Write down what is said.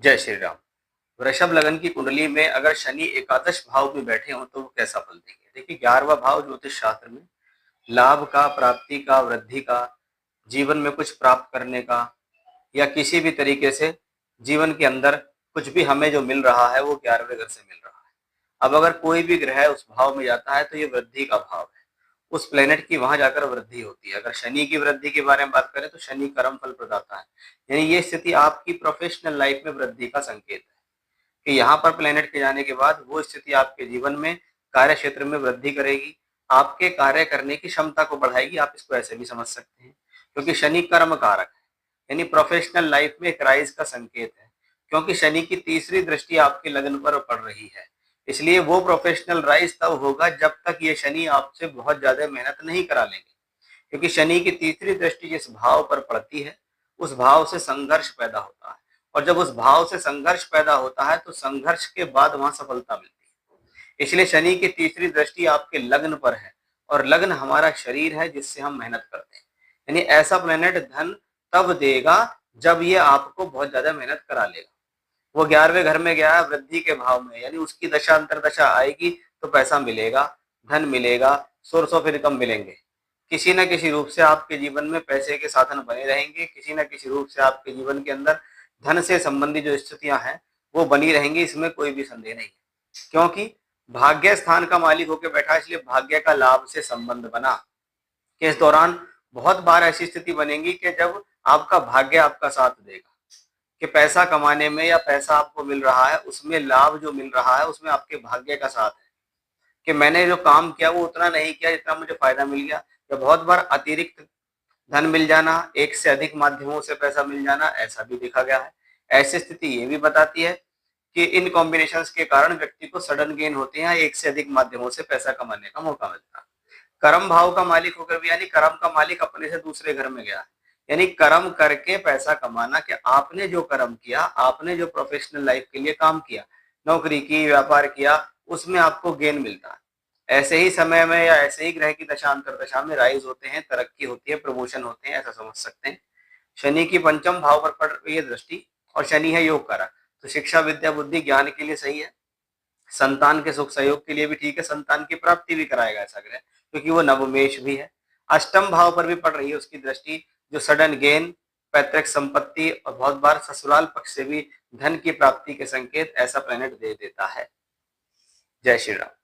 जय श्री राम। वृषभ लगन की कुंडली में अगर शनि एकादश भाव में बैठे हों तो वो कैसा फल देंगे? देखिए, 11वां भाव ज्योतिष शास्त्र में लाभ का, प्राप्ति का, वृद्धि का, जीवन में कुछ प्राप्त करने का या किसी भी तरीके से जीवन के अंदर कुछ भी हमें जो मिल रहा है वो 11वें घर से मिल रहा है। अब अगर कोई भी ग्रह उस भाव में जाता है तो ये वृद्धि का भाव है। उस प्लेनेट की वहां जाकर वृद्धि होती है। अगर शनि की वृद्धि के बारे में बात करें तो शनि कर्म फल प्रदाता है। यानी ये स्थिति आपकी प्रोफेशनल लाइफ में वृद्धि का संकेत है कि यहाँ पर प्लेनेट के जाने के बाद वो स्थिति आपके जीवन में कार्य क्षेत्र में वृद्धि करेगी, आपके कार्य करने की क्षमता को बढ़ाएगी। आप इसको ऐसे भी समझ सकते हैं क्योंकि शनि कर्म कारक है, यानी प्रोफेशनल लाइफ में एक राइज का संकेत है। क्योंकि शनि की तीसरी दृष्टि आपके लग्न पर पड़ रही है, इसलिए वो प्रोफेशनल राइज तब होगा जब तक ये शनि आपसे बहुत ज्यादा मेहनत नहीं करा लेंगे। क्योंकि शनि की तीसरी दृष्टि जिस भाव पर पड़ती है उस भाव से संघर्ष पैदा होता है, और जब उस भाव से संघर्ष पैदा होता है तो संघर्ष के बाद वहां सफलता मिलती है। इसलिए शनि की तीसरी दृष्टि आपके लग्न पर है, और लग्न हमारा शरीर है जिससे हम मेहनत करते हैं। यानी ऐसा प्लेनेट धन तब देगा जब ये आपको बहुत ज्यादा मेहनत करा लेगा। वो 11वें घर में गया है वृद्धि के भाव में, यानी उसकी दशा अंतरदशा आएगी तो पैसा मिलेगा, धन मिलेगा, सोर्स ऑफ इनकम मिलेंगे। किसी न किसी रूप से आपके जीवन में पैसे के साधन बने रहेंगे, किसी न किसी रूप से आपके जीवन के अंदर धन से संबंधित जो स्थितियां हैं वो बनी रहेंगी, इसमें कोई भी संदेह नहीं है। क्योंकि भाग्य स्थान का मालिक होकर बैठा, इसलिए भाग्य का लाभ से संबंध बना कि इस दौरान बहुत बार ऐसी स्थिति बनेगी कि जब आपका भाग्य आपका साथ देगा, कि पैसा कमाने में या पैसा आपको मिल रहा है उसमें लाभ जो मिल रहा है उसमें आपके भाग्य का साथ है कि मैंने जो काम किया वो उतना नहीं किया जितना मुझे फायदा मिल गया। या बहुत बार अतिरिक्त धन मिल जाना, एक से अधिक माध्यमों से पैसा मिल जाना, ऐसा भी देखा गया है। ऐसी स्थिति ये भी बताती है कि इन कॉम्बिनेशंस के कारण व्यक्ति को सडन गेन होते हैं, एक से अधिक माध्यमों से पैसा कमाने का मौका मिलता है। कर्म भाव का मालिक होकर भी, यानी कर्म का मालिक अपने से दूसरे घर में गया है, यानी कर्म करके पैसा कमाना, कि आपने जो कर्म किया, आपने जो प्रोफेशनल लाइफ के लिए काम किया, नौकरी की, व्यापार किया, उसमें आपको गेन मिलता है। ऐसे ही समय में या ऐसे ही ग्रह की दशा अंतरदशा में राइज होते हैं, तरक्की होती है, प्रमोशन होते हैं, ऐसा समझ सकते हैं। शनि की पंचम भाव पर पड़ रही है दृष्टि, और शनि है योग कारक, तो शिक्षा, विद्या, बुद्धि, ज्ञान के लिए सही है। संतान के सुख सहयोग के लिए भी ठीक है, संतान की प्राप्ति भी कराएगा ऐसा ग्रह, क्योंकि वो नवमेश भी है। अष्टम भाव पर भी पड़ रही है उसकी दृष्टि, जो सडन गेन, पैतृक संपत्ति और बहुत बार ससुराल पक्ष से भी धन की प्राप्ति के संकेत ऐसा प्लेनेट दे देता है। जय श्री राम।